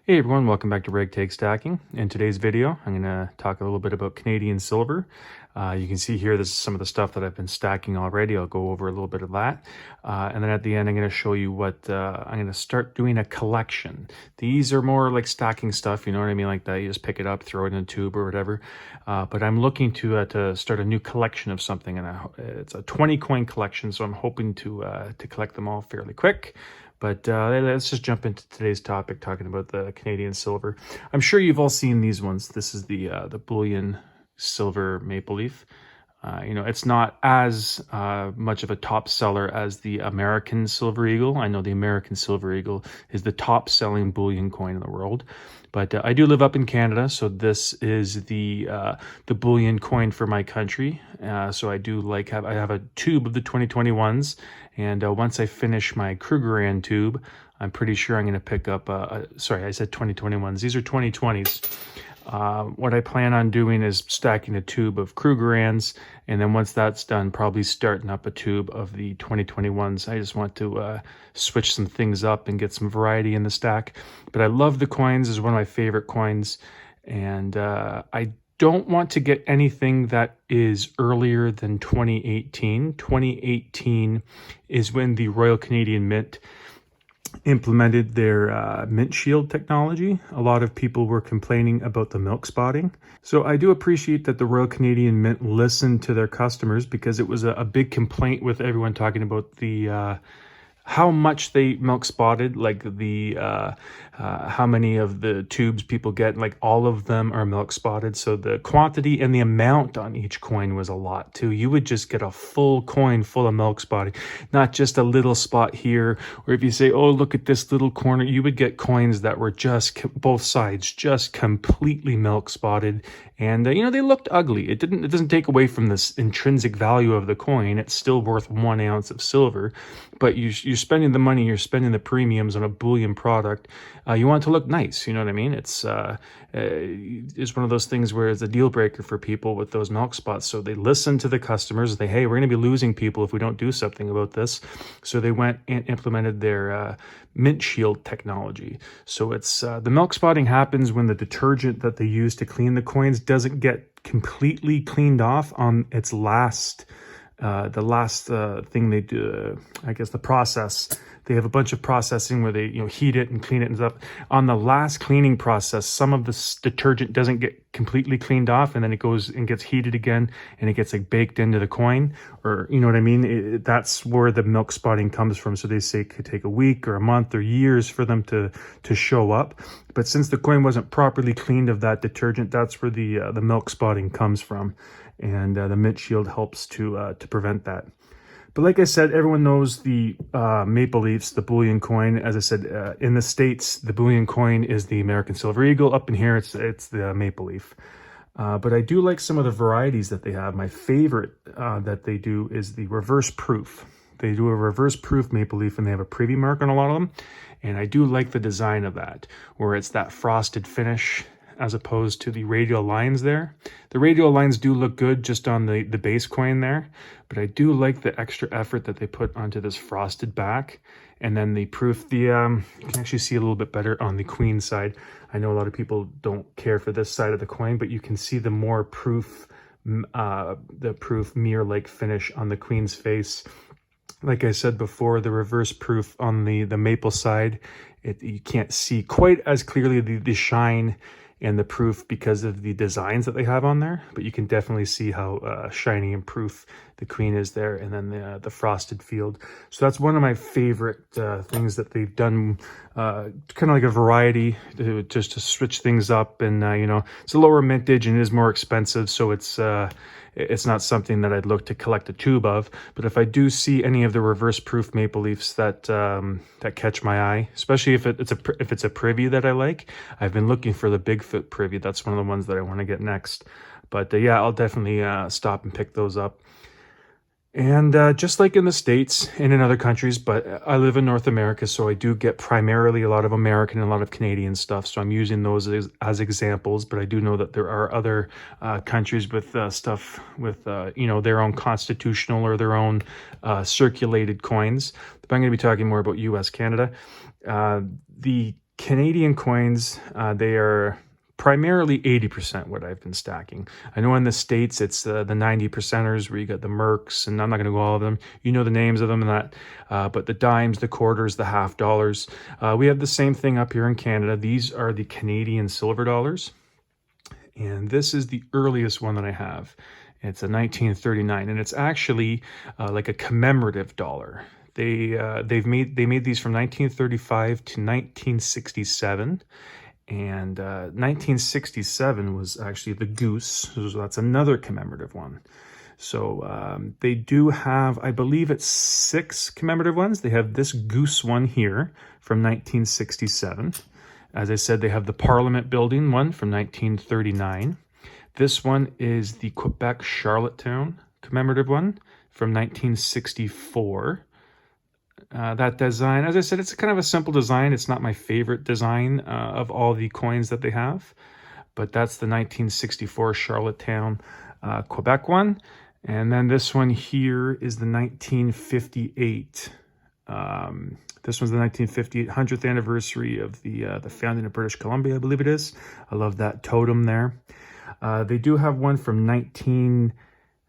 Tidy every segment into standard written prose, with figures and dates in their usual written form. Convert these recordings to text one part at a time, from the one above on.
Hey everyone, welcome back to Ragtag Stacking. In today's video, I'm going to talk a little bit about Canadian silver. You can see here, this is some of the stuff that I've been stacking already. I'll go over a little bit of that. And then at the end, I'm going to show you what I'm going to start doing a collection. These are more like stacking stuff, you know what I mean? Like that, you just pick it up, throw it in a tube or whatever. But I'm looking to start a new collection of something, and it's a 20 coin collection, so I'm hoping to collect them all fairly quick. But let's just jump into today's topic, talking about the Canadian silver. I'm sure you've all seen these ones. This is the bullion silver maple leaf. It's not as much of a top seller as the American silver eagle. I know the American silver eagle is the top selling bullion coin in the world. But I do live up in Canada, so this is the bullion coin for my country. So I do I have a tube of the 2021s, and once I finish my Krugerrand tube, I'm pretty sure I'm going to pick up. Sorry, I said 2021s. These are 2020s. What I plan on doing is stacking a tube of Krugerrands, and then once that's done, probably starting up a tube of the 2021s. I just want to switch some things up and get some variety in the stack. But I love the coins. It's one of my favorite coins, and I don't want to get anything that is earlier than 2018. 2018 is when the Royal Canadian Mint implemented their mint shield technology. A lot of people were complaining about the milk spotting. So I do appreciate that the Royal Canadian Mint listened to their customers, because it was a big complaint with everyone talking about the how much they milk spotted, like the how many of the tubes people get, like all of them are milk spotted. So the quantity and the amount on each coin was a lot too. You would just get a full coin full of milk spotting, not just a little spot here. Or if you say, oh, look at this little corner, you would get coins that were just both sides just completely milk spotted. And they looked ugly. It doesn't take away from this intrinsic value of the coin. It's still worth 1 ounce of silver, but you're spending the money, you're spending the premiums on a bullion product. You want it to look nice, you know what I mean? It's one of those things where it's a deal breaker for people with those milk spots. So they listen to the customers. Hey, we're going to be losing people if we don't do something about this. So they went and implemented their mint shield technology. So it's the milk spotting happens when the detergent that they use to clean the coins doesn't get completely cleaned off on its last thing they do, I guess the process. They have a bunch of processing where they heat it and clean it and stuff. On the last cleaning process, some of this detergent doesn't get completely cleaned off, and then it goes and gets heated again, and it gets like baked into the coin, or you know what I mean? That's where the milk spotting comes from. So they say it could take a week or a month or years for them to show up. But since the coin wasn't properly cleaned of that detergent, that's where the milk spotting comes from, and the mint shield helps to prevent that. But like I said, everyone knows the maple leafs, the bullion coin. As I said, in the States, the bullion coin is the American silver eagle. Up in here, it's the maple leaf. But I do like some of the varieties that they have. My favorite that they do is the reverse proof. They do a reverse proof maple leaf, and they have a privy mark on a lot of them. And I do like the design of that, where it's that frosted finish as opposed to the radial lines there. The radial lines do look good just on the base coin there, but I do like the extra effort that they put onto this frosted back. And then the proof, you can actually see a little bit better on the queen side. I know a lot of people don't care for this side of the coin, but you can see the more proof, the proof mirror-like finish on the queen's face. Like I said before, the reverse proof on the maple side, you can't see quite as clearly the shine and the proof because of the designs that they have on there, but you can definitely see how shiny and proof the queen is there, and then the frosted field. So that's one of my favorite things that they've done, kind of like a variety just to switch things up. And it's a lower mintage and it is more expensive, so it's not something that I'd look to collect a tube of. But if I do see any of the reverse proof maple leafs that catch my eye, especially if it's a privy that I like, I've been looking for the Bigfoot privy. That's one of the ones that I want to get next. But yeah, I'll definitely stop and pick those up. And just like in the States and in other countries, but I live in North America, so I do get primarily a lot of American and a lot of Canadian stuff. So I'm using those as examples, but I do know that there are other countries with stuff with, their own constitutional or their own circulated coins. But I'm going to be talking more about US, Canada. The Canadian coins, they are primarily 80% what I've been stacking. I know in the States it's the 90%ers where you got the Mercs, and I'm not going to go all of them. You know the names of them and that, but the dimes, the quarters, the half dollars. We have the same thing up here in Canada. These are the Canadian silver dollars, and this is the earliest one that I have. It's a 1939, and it's actually like a commemorative dollar. They made these from 1935 to 1967. And 1967 was actually the goose, so that's another commemorative one. So they do have, I believe it's 6 commemorative ones. They have this goose one here from 1967. As I said, they have the Parliament Building one from 1939. This one is the Quebec Charlottetown commemorative one from 1964. That design, as I said, it's kind of a simple design. It's not my favorite design of all the coins that they have, but that's the 1964 Charlottetown, Quebec one. And then this one here is the 1958. This one's the 1958 100th anniversary of the founding of British Columbia, I believe it is. I love that totem there. They do have one from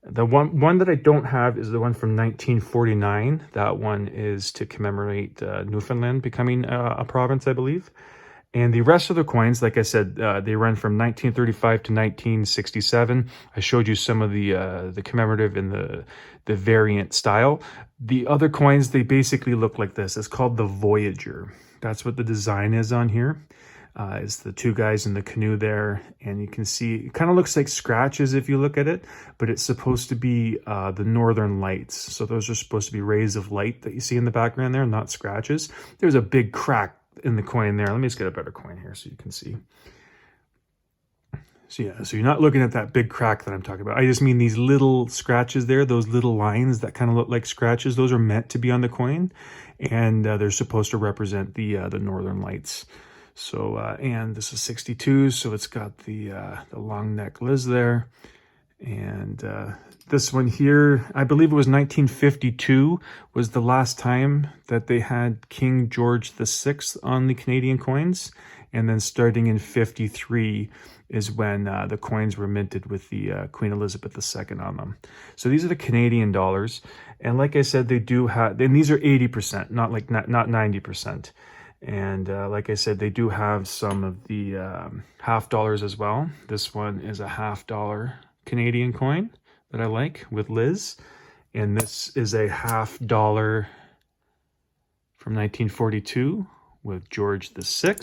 The one that I don't have is the one from 1949. That one is to commemorate Newfoundland becoming a province, I believe. And the rest of the coins, like I said, they run from 1935 to 1967. I showed you some of the commemorative in the variant style. The other coins, they basically look like this. It's called the Voyager. That's what the design is on here. It's the 2 guys in the canoe there, and you can see it kind of looks like scratches if you look at it, but it's supposed to be the northern lights. So those are supposed to be rays of light that you see in the background there, not scratches. There's a big crack in the coin there. Let me just get a better coin here so you can see. So yeah, so you're not looking at that big crack that I'm talking about. I just mean these little scratches there, those little lines that kind of look like scratches. Those are meant to be on the coin, and they're supposed to represent the northern lights. So, and this is 62, so it's got the long neck Liz there. And this one here, I believe it was 1952 was the last time that they had King George VI on the Canadian coins. And then starting in 53 is when the coins were minted with the Queen Elizabeth II on them. So these are the Canadian dollars. And like I said, they do have, and these are 80%, not 90%. And like I said, they do have some of the half dollars as well. This one is a $50 Canadian coin that I like with Liz. And this is a $50 from 1942 with George VI.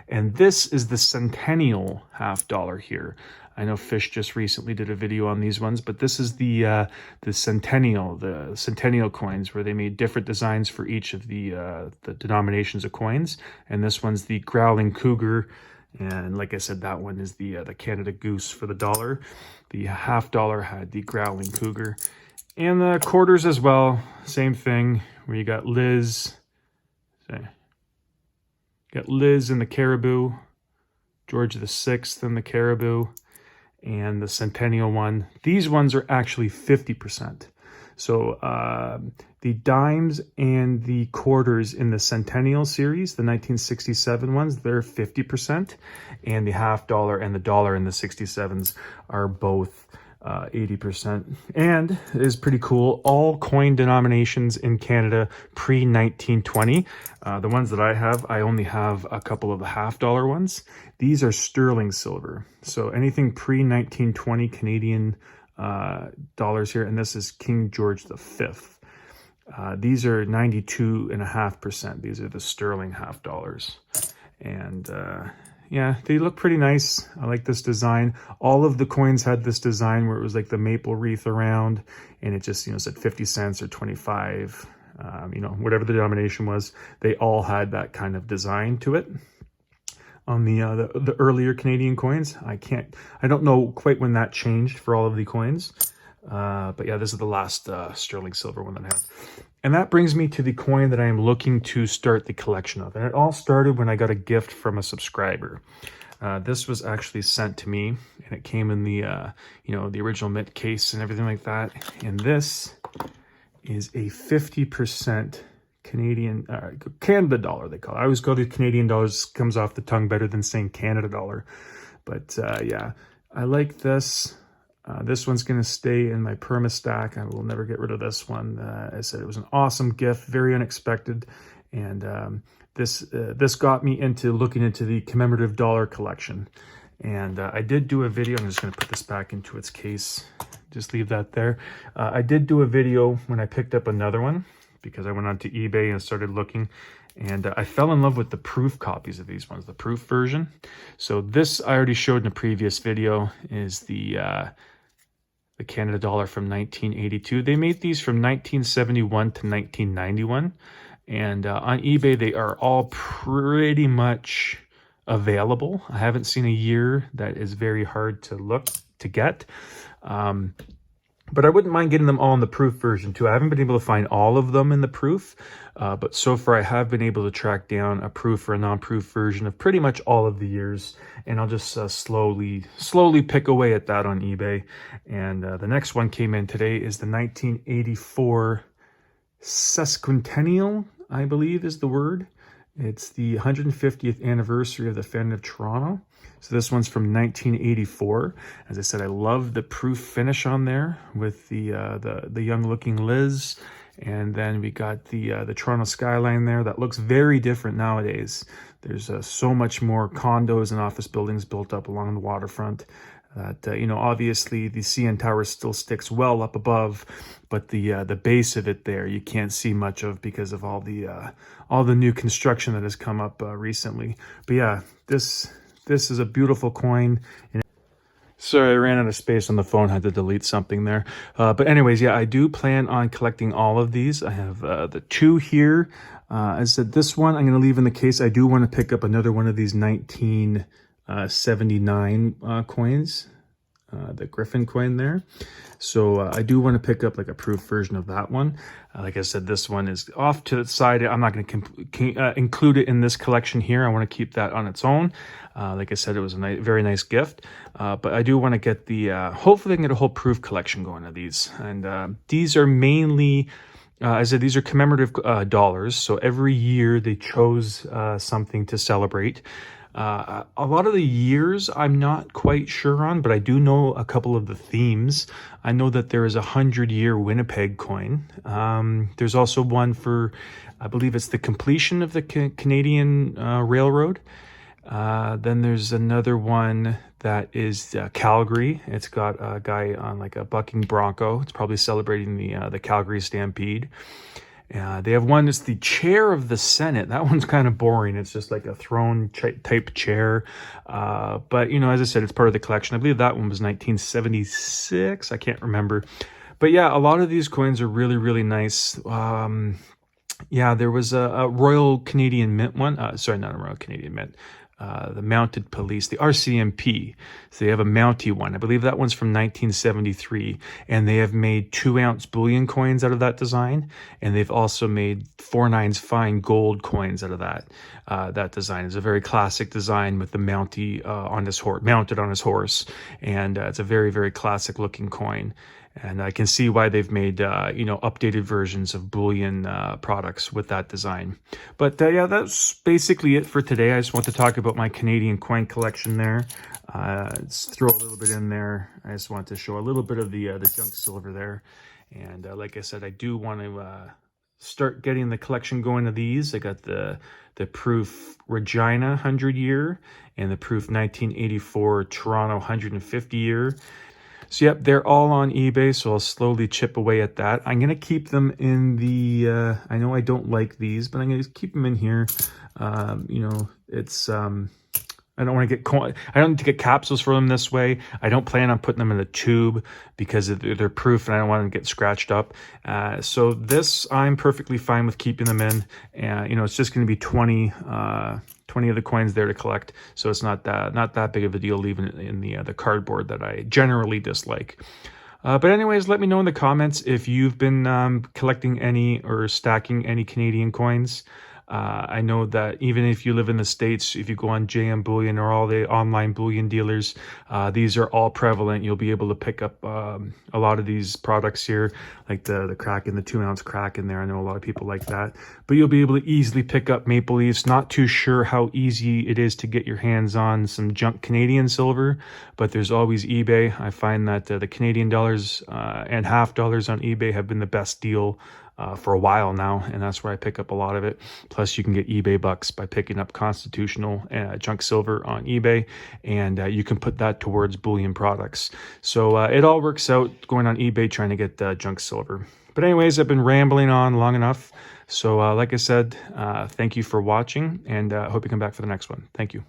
And this is the Centennial $50 here. I know Fish just recently did a video on these ones, but this is the Centennial coins, where they made different designs for each of the denominations of coins. And this one's the Growling Cougar, and like I said, that one is the Canada Goose for the dollar. The $50 had the Growling Cougar, and the quarters as well. Same thing, where you got Liz, and the Caribou, George VI and the Caribou, and the Centennial one. These ones are actually 50%. So the dimes and the quarters in the Centennial series, the 1967 ones, they're 50%. And the $50 and the dollar in the 67s are both 80%. And it is pretty cool, all coin denominations in Canada pre-1920. The ones that I have, I only have a couple of the $50 ones. These are sterling silver. So anything pre-1920 Canadian dollars here, and this is King George V. These are 92.5%. These are the sterling $50. And yeah, they look pretty nice. I like this design. All of the coins had this design where it was like the maple wreath around, and it just, said 50 cents or 25, whatever the denomination was. They all had that kind of design to it. On the earlier Canadian coins, I don't know quite when that changed for all of the coins. But yeah, this is the last sterling silver one that I have. And that brings me to the coin that I am looking to start the collection of. And it all started when I got a gift from a subscriber. This was actually sent to me, and it came in the, the original mint case and everything like that. And this is a 50% Canada dollar, they call it. I always call it Canadian dollars, comes off the tongue better than saying Canada dollar. But yeah, I like this. This one's going to stay in my perma stack. I will never get rid of this one. I said it was an awesome gift, very unexpected. And this got me into looking into the commemorative dollar collection. And I did do a video. I'm just going to put this back into its case. Just leave that there. I did do a video when I picked up another one because I went onto eBay and started looking. And I fell in love with the proof copies of these ones, the proof version. So this I already showed in a previous video is the Canada dollar from 1982. They made these from 1971 to 1991. And on eBay, they are all pretty much available. I haven't seen a year that is very hard to get. But I wouldn't mind getting them all in the proof version too. I haven't been able to find all of them in the proof, but so far I have been able to track down a proof or a non-proof version of pretty much all of the years. And I'll just slowly pick away at that on eBay. And the next one came in today is the 1984 sesquicentennial, I believe is the word. It's the 150th anniversary of the founding of Toronto. So this one's from 1984. As I said, I love the proof finish on there with the young-looking Liz, and then we got the Toronto skyline there. That looks very different nowadays. There's so much more condos and office buildings built up along the waterfront. That you know, obviously the CN Tower still sticks well up above, but the base of it there you can't see much of because of all the new construction that has come up recently. But yeah, this is a beautiful coin. Sorry, I ran out of space on the phone, had to delete something there. But anyways, yeah, I do plan on collecting all of these. I have the two here. I said this one I'm going to leave in the case. I do want to pick up another one of these 1979 coins, the Griffin coin there. So I do want to pick up like a proof version of that one. Like I said, this one is off to the side. I'm not going to include it in this collection here. I want to keep that on its own. Like I said, it was a very nice gift. But I do want to get the, hopefully I can get a whole proof collection going of these. And these are mainly, I said, these are commemorative dollars. So every year they chose something to celebrate. A lot of the years I'm not quite sure on, but I do know a couple of the themes. I know that there is a 100-year Winnipeg coin. There's also one for, I believe it's the completion of the Canadian Railroad. Then there's another one that is Calgary. It's got a guy on like a bucking bronco. It's probably celebrating the Calgary Stampede. They have one that's the chair of the Senate. That one's kind of boring. It's just like a throne type chair. But, you know, as I said, it's part of the collection. I believe that one was 1976. I can't remember. But yeah, a lot of these coins are really, really nice. Yeah, there was a Royal Canadian Mint one. Sorry, not a Royal Canadian Mint. The Mounted Police, the RCMP. So they have a Mountie one. I believe that one's from 1973. And they have made 2-ounce bullion coins out of that design. And they've also made 4/9 fine gold coins out of that design. It's a very classic design with the Mountie mounted on his horse. And it's a very, very classic looking coin. And I can see why they've made, you know, updated versions of bullion products with that design. But yeah, that's basically it for today. I just want to talk about my Canadian coin collection there. Let's throw a little bit in there. I just want to show a little bit of the junk silver there. And like I said, I do want to start getting the collection going of these. I got the proof Regina 100-year and the proof 1984 Toronto 150-year. So yep, they're all on eBay, so I'll slowly chip away at that. I'm going to keep them in the, I know I don't like these, but I'm going to keep them in here. You know, it's, I don't want to get, I don't need to get capsules for them this way. I don't plan on putting them in a tube because they're proof and I don't want them to get scratched up. So this, I'm perfectly fine with keeping them in. You know, it's just going to be 20 of the coins there to collect, so it's not that big of a deal leaving it in the cardboard that I generally dislike. But anyways, let me know in the comments if you've been collecting any or stacking any Canadian coins. I know that even if you live in the States, if you go on JM Bullion or all the online bullion dealers, these are all prevalent. You'll be able to pick up a lot of these products here, like the Kraken, the 2-ounce Kraken there. I know a lot of people like that. But you'll be able to easily pick up Maple Leafs. Not too sure how easy it is to get your hands on some junk Canadian silver, but there's always eBay. I find that the Canadian dollars and half dollars on eBay have been the best deal for a while now, and that's where I pick up a lot of it. Plus, you can get eBay bucks by picking up constitutional junk silver on eBay, and you can put that towards bullion products. So it all works out going on eBay trying to get junk silver. But anyways, I've been rambling on long enough. So like I said, thank you for watching, and I hope you come back for the next one. Thank you.